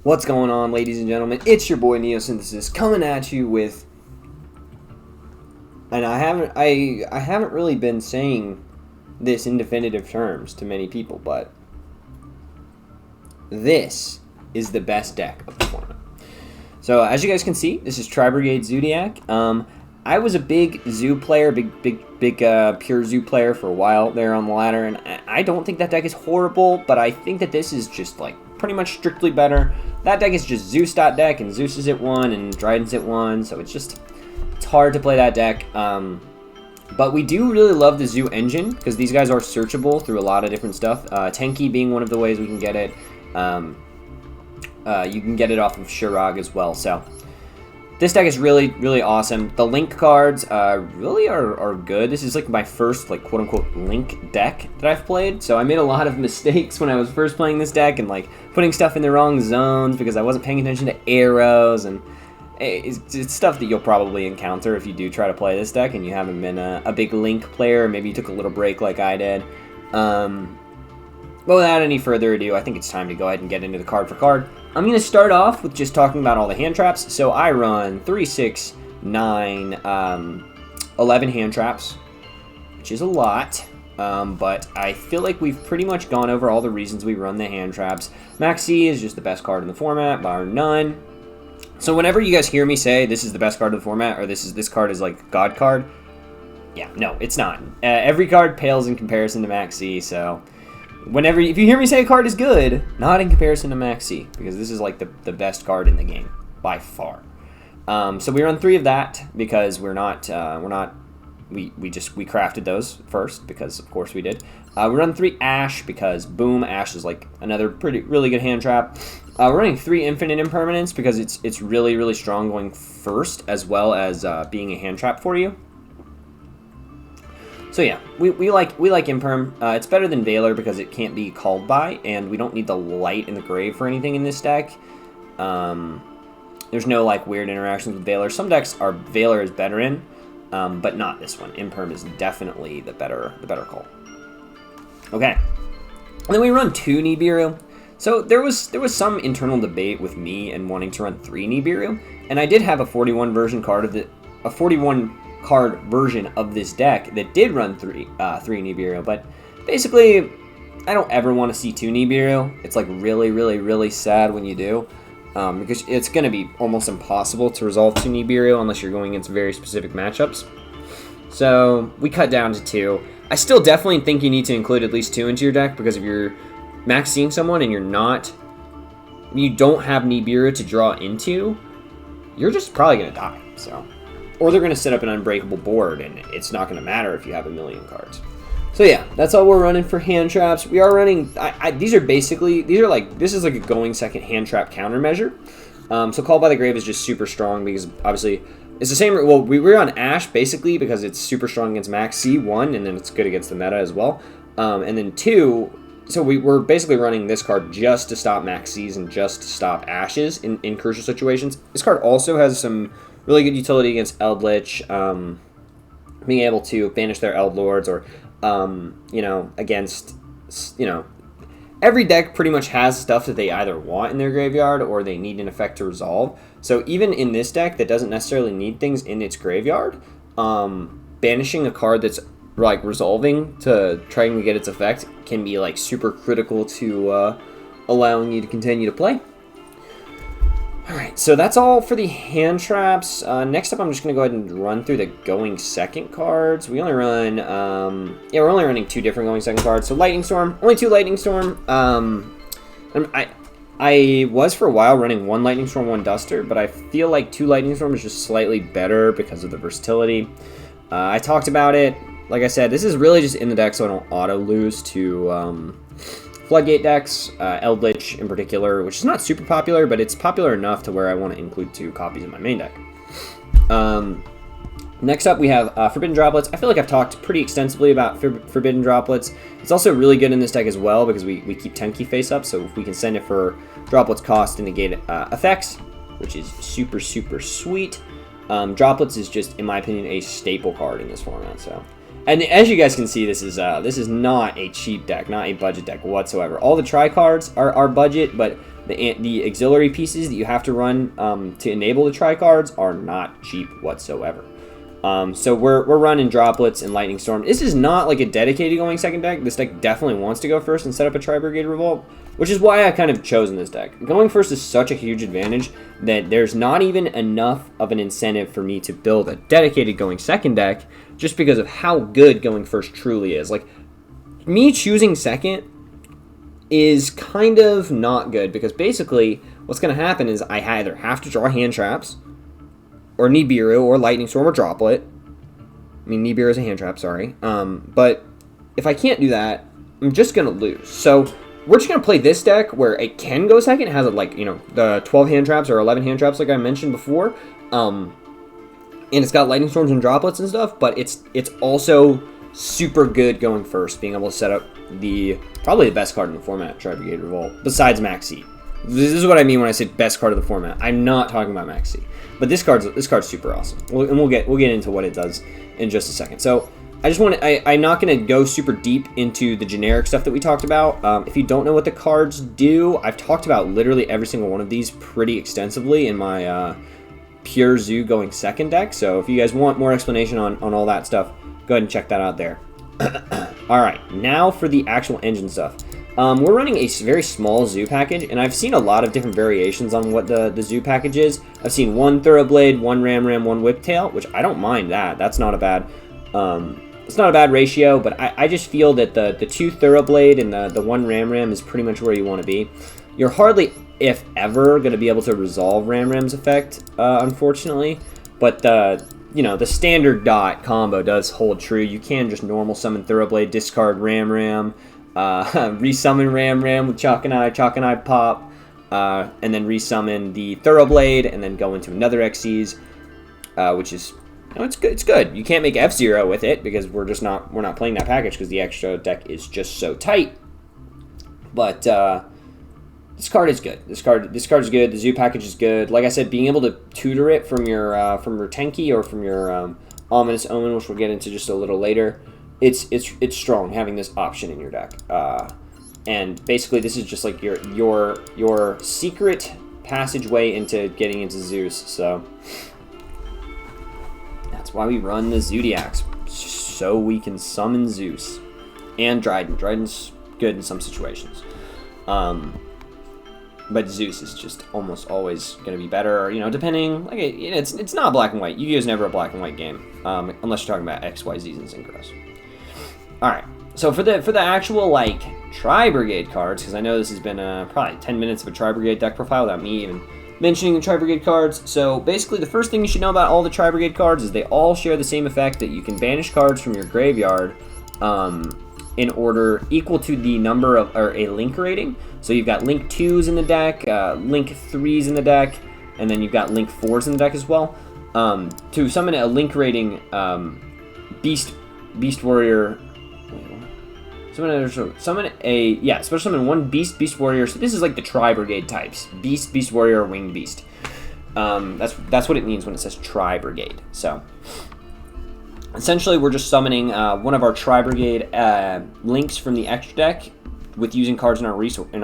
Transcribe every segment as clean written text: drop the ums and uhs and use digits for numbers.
What's going on, ladies and gentlemen? It's your boy Neosynthesis coming at you with, and I haven't really been saying this in definitive terms to many people, but this is the best deck of the tournament. So as you guys can see, this is Tri-Brigade Zoodiac. I was a big Zoo player, big pure Zoo player for a while there on the ladder, and I don't think that deck is horrible, but I think that this is just like pretty much strictly better. That deck is just Zeus deck, and Zeus is at 1, and Dryden's at 1, so it's hard to play that deck. But we do really love the Zoo engine, because these guys are searchable through a lot of different stuff. Tenki being one of the ways we can get it. You can get it off of Shirag as well, so this deck is really, really awesome. The Link cards really are good. This is like my first, like, quote-unquote Link deck that I've played. So I made a lot of mistakes when I was first playing this deck and, like, putting stuff in the wrong zones because I wasn't paying attention to arrows. And it's stuff that you'll probably encounter if you do try to play this deck and you haven't been a big Link player. Maybe you took a little break like I did. But without any further ado, I think it's time to go ahead and get into the card for card. I'm going to start off with just talking about all the hand traps. So I run 3, 6, 9, 11 hand traps, which is a lot. But I feel like we've pretty much gone over all the reasons we run the hand traps. Maxi is just the best card in the format, bar none. So whenever you guys hear me say this is the best card of the format, or this card is like God card, yeah, no, it's not. Every card pales in comparison to Maxi, so if you hear me say a card is good, not in comparison to Maxi, because this is like the best card in the game by far. So we run 3 of that because we crafted those first because of course we did. We run 3 Ash because boom, Ash is like another really good hand trap. We're running 3 Infinite Impermanence because it's really, really strong going first as well as being a hand trap for you. So yeah, we like Imperm. It's better than Valor because it can't be called by, and we don't need the light in the grave for anything in this deck. There's no like weird interactions with Valor. Some decks Valor is better in, but not this one. Imperm is definitely the better call. Okay, and then we run 2 Nibiru. So there was some internal debate with me and wanting to run 3 Nibiru, and I did have a 41 card version of this deck that did run 3 Nibiru, but basically I don't ever want to see 2 Nibiru. It's like really, really, really sad when you do, because it's going to be almost impossible to resolve 2 Nibiru unless you're going against very specific matchups. So we cut down to 2. I still definitely think you need to include at least 2 into your deck, because if you're maxing someone and you don't have Nibiru to draw into, you're just probably going to die. So, or they're going to set up an unbreakable board, and it's not going to matter if you have a million cards. So yeah, that's all we're running for hand traps. We are running, this is like a going second hand trap countermeasure. So Call by the Grave is just super strong because obviously it's the same. Well, we're on Ash basically because it's super strong against Maxi, 1, and then it's good against the meta as well. And then 2, so we're basically running this card just to stop Maxis and just to stop Ashes in crucial situations. This card also has some really good utility against Eldritch, being able to banish their Eldlords, or, against, every deck pretty much has stuff that they either want in their graveyard or they need an effect to resolve. So even in this deck that doesn't necessarily need things in its graveyard, banishing a card that's like resolving to trying to get its effect can be like super critical to allowing you to continue to play. Alright, so that's all for the hand traps. Next up, I'm just going to go ahead and run through the going second cards. We only run, we're only running 2 different going second cards. So Lightning Storm, only 2 Lightning Storm. I was for a while running 1 Lightning Storm, 1 Duster, but I feel like 2 Lightning Storm is just slightly better because of the versatility. I talked about it. Like I said, this is really just in the deck so I don't auto-lose to Floodgate decks, Eldritch in particular, which is not super popular, but it's popular enough to where I want to include 2 copies in my main deck. Next up, we have Forbidden Droplets. I feel like I've talked pretty extensively about Forbidden Droplets. It's also really good in this deck as well because we keep Tenki face up, so if we can send it for Droplets cost and negate effects, which is super, super sweet. Droplets is just, in my opinion, a staple card in this format, so. And as you guys can see, this is not a cheap deck, not a budget deck whatsoever. All the Tri cards are budget, but The auxiliary pieces that you have to run to enable the tri-cards are not cheap whatsoever. So we're running Droplets and Lightning Storm. This is not like a dedicated going second deck. This deck definitely wants to go first and set up a Tri-Brigade Revolt, which is why I kind of chosen this deck. Going first is such a huge advantage that there's not even enough of an incentive for me to build a dedicated going second deck just because of how good going first truly is. Like, me choosing second is kind of not good because basically what's going to happen is I either have to draw hand traps or Nibiru, or Lightning Storm, or Droplet. I mean, Nibiru is a hand trap, sorry. But if I can't do that, I'm just going to lose. So we're just going to play this deck where it can go second. It has, like, you know, the 12 hand traps or 11 hand traps like I mentioned before. And it's got Lightning Storms and Droplets and stuff, but it's also super good going first, being able to set up probably the best card in the format, Tri-Brigade Revolt, besides Max C. This is what I mean when I say best card of the format. I'm not talking about Max C. But this card's super awesome. We'll get into what it does in just a second. So I'm not going to go super deep into the generic stuff that we talked about. If you don't know what the cards do, I've talked about literally every single one of these pretty extensively in my pure Zoo going second deck. So if you guys want more explanation on all that stuff, go ahead and check that out there. All right, now for the actual engine stuff. We're running a very small Zoo package, and I've seen a lot of different variations on what the Zoo package is. I've seen one Thoroughblade, one Ram, one Whiptail, which I don't mind that. That's not a bad, it's not a bad ratio, but I just feel that the 2 Thoroughblade and the 1 Ram is pretty much where you want to be. You're hardly, if ever, going to be able to resolve Ram's effect, unfortunately, but you know, the standard dot combo does hold true. You can just normal summon Thoroughblade, discard Ram, resummon Ram with Chalk and Eye pop, and then resummon the Thoroughblade, and then go into another Xyz, which is, you know, it's good. It's good. You can't make F-Zero with it because we're not playing that package because the extra deck is just so tight. But this card is good. This card is good. The Zoo package is good. Like I said, being able to tutor it from your Tenki or from your Ominous Omen, which we'll get into just a little later. It's strong having this option in your deck, and basically this is just like your secret passageway into getting into Zeus. So that's why we run the Zoodiacs, so we can summon Zeus and Dryden. Dryden's good in some situations, but Zeus is just almost always going to be better. Or, you know, depending. Like it's not black and white. Yu-Gi-Oh is never a black and white game, unless you're talking about X, Y, Z's, and Synchros. Alright, so for the actual, like, Tri-Brigade cards, because I know this has been probably 10 minutes of a Tri-Brigade deck profile without me even mentioning the Tri-Brigade cards. So basically the first thing you should know about all the Tri-Brigade cards is they all share the same effect, that you can banish cards from your graveyard in order equal to the number of, or a link rating. So you've got link 2s in the deck, link 3s in the deck, and then you've got link 4s in the deck as well. To summon a link rating Beast Warrior... Special summon 1 Beast Warrior. So this is like the Tri-Brigade types. Beast Warrior, Winged Beast. That's what it means when it says Tri-Brigade. So essentially we're just summoning one of our Tri-Brigade links from the extra deck with using cards in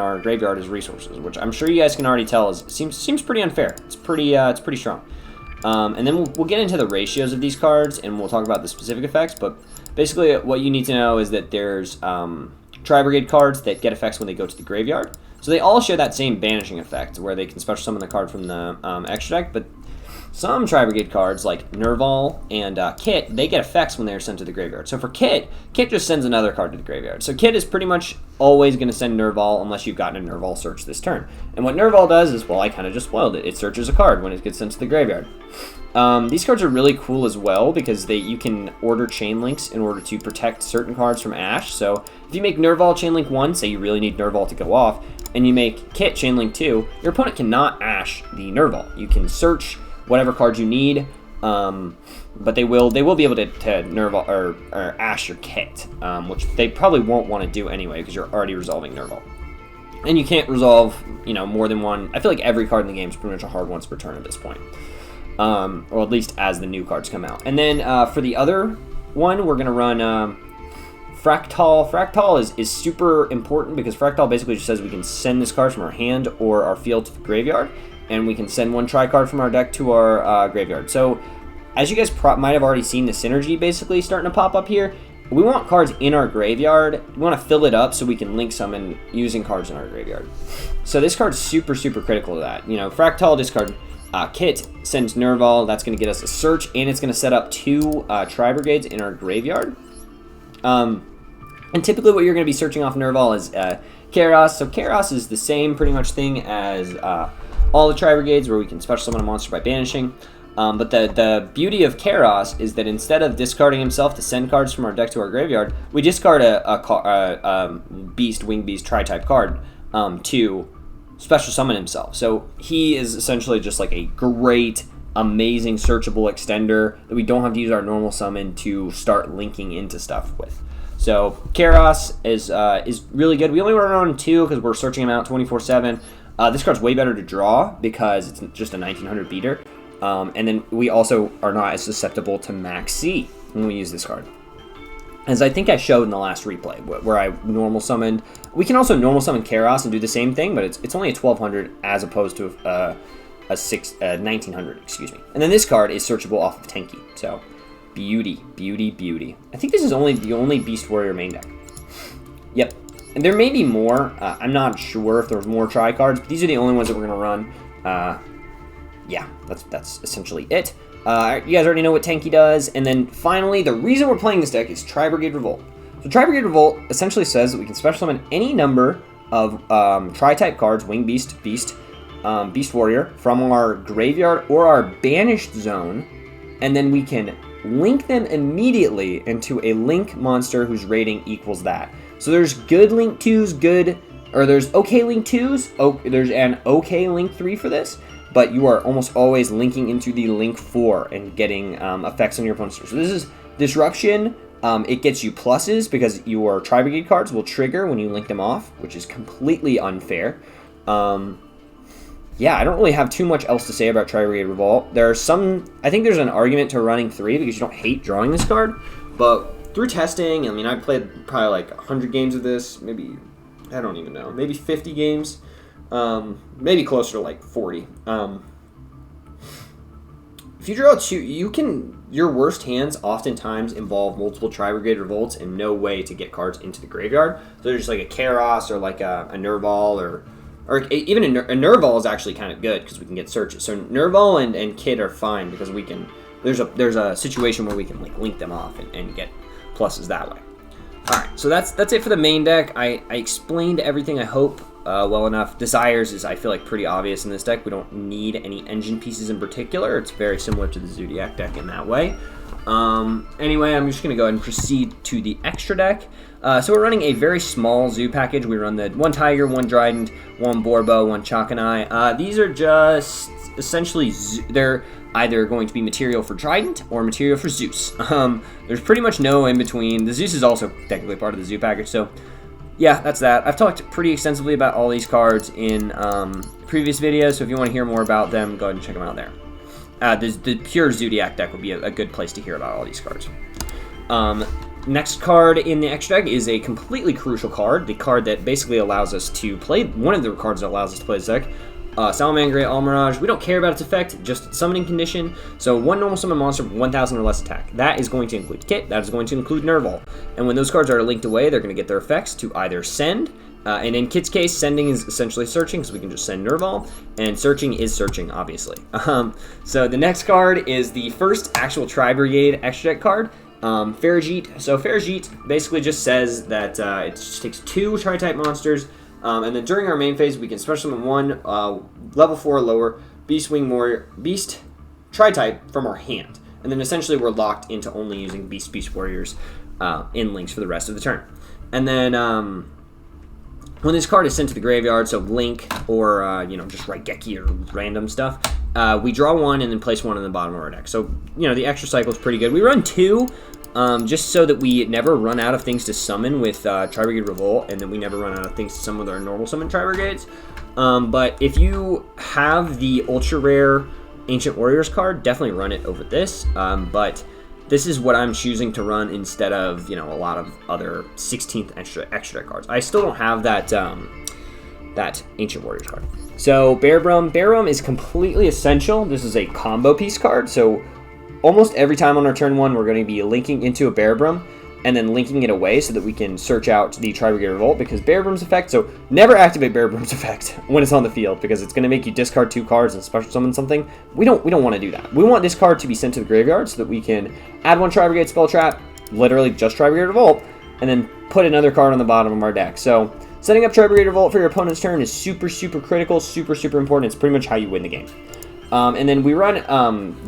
our graveyard as resources, which I'm sure you guys can already tell seems pretty unfair. It's pretty strong. And then we'll get into the ratios of these cards, and we'll talk about the specific effects, but basically what you need to know is that there's Tri-Brigade cards that get effects when they go to the graveyard. So they all share that same banishing effect, where they can special summon the card from the extra deck, but some Tri-Brigade cards, like Nerval and Kit, they get effects when they're sent to the graveyard. So for Kit just sends another card to the graveyard. So Kit is pretty much always going to send Nerval unless you've gotten a Nerval search this turn. And what Nerval does is, well, I kind of just spoiled it. It searches a card when it gets sent to the graveyard. These cards are really cool as well because you can order chain links in order to protect certain cards from Ash. So if you make Nerval chain link 1, say you really need Nerval to go off, and you make Kit chain link 2, your opponent cannot Ash the Nerval. You can search whatever cards you need, but they will be able to Nerval or Ash your Kit, which they probably won't want to do anyway because you're already resolving Nerval. And you can't resolve, you know, more than one. I feel like every card in the game is pretty much a hard once per turn at this point. Or at least as the new cards come out. And then for the other one, we're going to run Fractal. Fractal is super important because Fractal basically just says we can send this card from our hand or our field to the graveyard, and we can send one tri-card from our deck to our graveyard. So, as you guys might have already seen the synergy basically starting to pop up here, we want cards in our graveyard. We want to fill it up so we can link summon using cards in our graveyard. So this card's super, super critical to that. You know, Fractal discard Kit sends Nerval. That's going to get us a search, and it's going to set up 2 Tri-Brigades in our graveyard. And typically what you're going to be searching off Nerval is Chaos. So Chaos is the same pretty much thing as all the Tri-Brigades, where we can special summon a monster by banishing. But the beauty of Chaos is that instead of discarding himself to send cards from our deck to our graveyard, we discard a Beast, Wing Beast, Tri-type card to special summon himself. So he is essentially just like a great, amazing, searchable extender that we don't have to use our normal summon to start linking into stuff with. So Chaos is really good. We only run on 2 because we're searching him out 24/7. This card's way better to draw because it's just a 1900 beater. And then we also are not as susceptible to max C when we use this card. As I think I showed in the last replay, where I normal summoned. We can also normal summon Chaos and do the same thing, but it's only a 1200 as opposed to a 1900, excuse me. And then this card is searchable off of Tenki. So, beauty, beauty, beauty. I think this is the only Beast Warrior main deck. Yep. And there may be more. I'm not sure if there's more tri cards, but these are the only ones that we're going to run. Yeah, that's essentially it. You guys already know what Tenki does. And then finally, the reason we're playing this deck is Tri-Brigade Revolt. So Tri-Brigade Revolt essentially says that we can special summon any number of tri-type cards, Wing Beast, Beast, Beast Warrior, from our graveyard or our banished zone, and then we can link them immediately into a link monster whose rating equals that. So there's good link 2s, there's okay link 2s, there's an okay link 3 for this, but you are almost always linking into the link 4 and getting effects on your opponent's turn. So this is Disruption. It gets you pluses because your Tri-Brigade cards will trigger when you link them off, which is completely unfair. Yeah, I don't really have too much else to say about Tri-Brigade Revolt. I think there's an argument to running 3 because you don't hate drawing this card, but through testing, I mean, I played probably like 100 games of this, maybe, I don't even know, maybe 50 games. Maybe closer to like 40. If you draw 2, your worst hands oftentimes involve multiple Tri-Brigade Revolts and no way to get cards into the graveyard. So there's just like a Chaos or like a Nerval or even a Nerval is actually kind of good because we can get searches. So Nerval and Kid are fine because we can. There's a situation where we can like link them off and get pluses that way. All right, so that's it for the main deck. I explained everything, I hope, well enough. Desires is, I feel like, pretty obvious in this deck. We don't need any engine pieces in particular. It's very similar to the Zoodiac deck in that way. Anyway, I'm just going to go ahead and proceed to the extra deck. So we're running a very small zoo package. We run the 1 Tiger, 1 Trident, 1 Borbo, 1 Chakanai. These are just essentially, they're either going to be material for Trident or material for Zeus. There's pretty much no in between. The Zeus is also technically part of the zoo package, so yeah, that's that. I've talked pretty extensively about all these cards in previous videos, so if you want to hear more about them, go ahead and check them out there. The pure Zoodiac deck would be a good place to hear about all these cards. Next card in the extra deck is a completely crucial card, the card that basically allows us to play, one of the cards that allows us to play this deck. Salamangreat Almirage. We don't care about its effect, just its summoning condition. So 1 normal summon monster with 1000 or less attack. That is going to include Kit, that is going to include Nerval. And when those cards are linked away, they're going to get their effects to either send, and in Kit's case, sending is essentially searching, so we can just send Nerval, and searching is searching, obviously. So the next card is the first actual Tri-Brigade extra deck card, Farigite. So Farigite basically just says that it just takes 2 Tri-type monsters, and then during our main phase, we can special summon 1 level 4 or lower Beast Wing Warrior, Beast Tri-type from our hand. And then essentially we're locked into only using Beast Warriors in links for the rest of the turn. And then when this card is sent to the graveyard, so Link or just Raigeki or random stuff, we draw 1 and then place 1 in the bottom of our deck. So the extra cycle is pretty good. We run 2. Just so that we never run out of things to summon with Tri-Brigade Revolt, and then we never run out of things to summon with our normal summon Tri-Brigades. But if you have the ultra rare Ancient Warriors card, definitely run it over this. But this is what I'm choosing to run instead of, you know, a lot of other 16th extra cards. I still don't have that that Ancient Warriors card. So Bear Brum is completely essential. This is a combo piece card, so almost every time on our turn 1, we're going to be linking into a Bear Brum and then linking it away so that we can search out the Tri-Brigade Revolt, because Bear Brum's effect, so never activate Bear Brum's effect when it's on the field, because it's going to make you discard 2 cards and special summon something. We don't want to do that. We want this card to be sent to the graveyard so that we can add 1 Tri-Brigade spell trap, literally just Tri-Brigade Revolt, and then put another card on the bottom of our deck. So setting up Tri-Brigade Revolt for your opponent's turn is super critical, super important. It's pretty much how you win the game. And then we run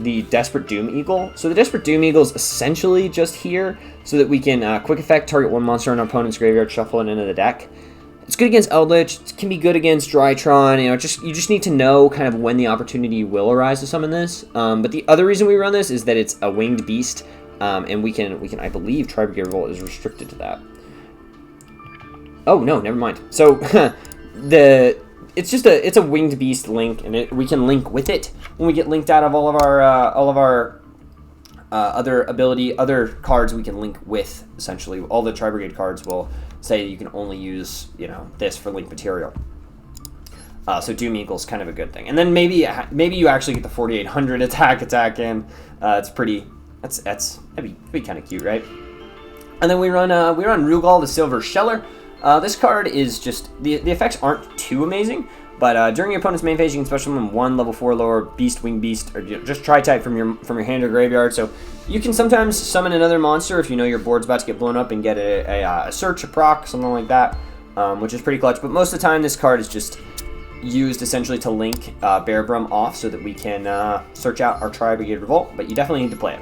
the Desperate Doom Eagle. So the Desperate Doom Eagle is essentially just here so that we can quick effect target 1 monster in our opponent's graveyard, shuffle it into the deck. It's good against Eldritch. It can be good against Drytron. You know, you just need to know kind of when the opportunity will arise to summon this. But the other reason we run this is that it's a winged beast, and we can I believe Tri-Brigade Revolt is restricted to that. Oh no, never mind. So it's a winged beast link, and we can link with it when we get linked out of all of our other cards. We can link with, essentially all the Tri-Brigade cards will say you can only use, you know, this for link material. So Doom Eagle is kind of a good thing, and then maybe you actually get the 4800 attack in. That'd be kind of cute, right? And then we run Rugal the Silver Sheller. This card is just, the effects aren't too amazing, but during your opponent's main phase, you can special summon 1 level 4 lower beast, wing beast, or just tri-type from your hand or graveyard. So you can sometimes summon another monster if you know your board's about to get blown up and get a search, a proc, something like that, which is pretty clutch. But most of the time, this card is just used essentially to link Bear Brum off so that we can search out our Tri-Brigade Revolt, but you definitely need to play it.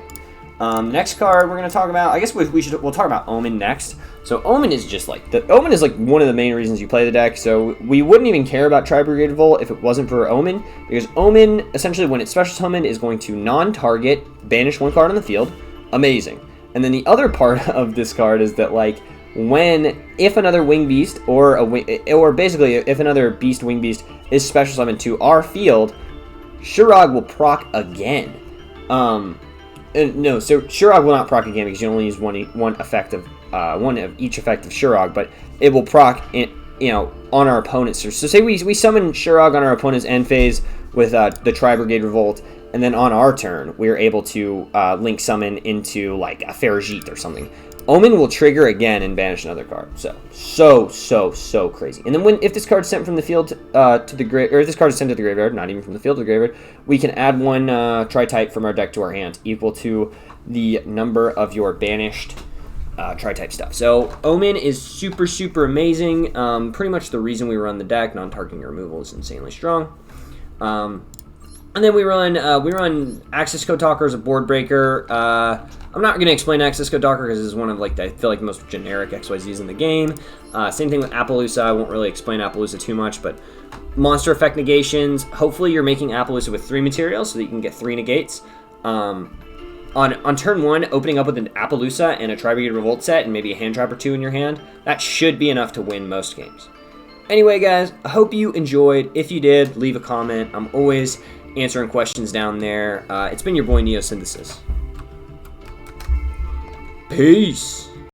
Next card we're going to talk about, I guess we'll talk about Omen next. So Omen is just like, Omen is like one of the main reasons you play the deck, so we wouldn't even care about Tri-Brigade Revolt if it wasn't for Omen, because Omen, essentially when it's special summoned, is going to non-target, banish 1 card on the field. Amazing. And then the other part of this card is that, like, if another wing beast or basically if another beast, wing beast is special summoned to our field, Shurag will proc again. No, so Shurag will not proc again because you only use one effect of one of each effect of Shurag, but it will proc on our opponent's. So say we summon Shurag on our opponent's end phase with the Tri-Brigade Revolt, and then on our turn we are able to link summon into like a Ferajit or something. Omen will trigger again and banish another card. So crazy. And then if this card's sent from the field to the grave, or if this card is sent to the graveyard, not even from the field to the graveyard, we can add 1 tri-type from our deck to our hand, equal to the number of your banished tri-type stuff. So Omen is super amazing. Pretty much the reason we run the deck. Non-targeting removal is insanely strong. And then we run Access Code Talker as a board breaker. I'm not going to explain Access Code Talker because this is one of, like, I feel like the most generic XYZs in the game. Same thing with Appaloosa. I won't really explain Appaloosa too much, but monster effect negations. Hopefully you're making Appaloosa with 3 materials so that you can get 3 negates. On turn 1, opening up with an Appaloosa and a Tri-Brigade Revolt set and maybe a hand trap or 2 in your hand, that should be enough to win most games. Anyway, guys, I hope you enjoyed. If you did, leave a comment. I'm always answering questions down there. It's been your boy Neosynthesis. Peace.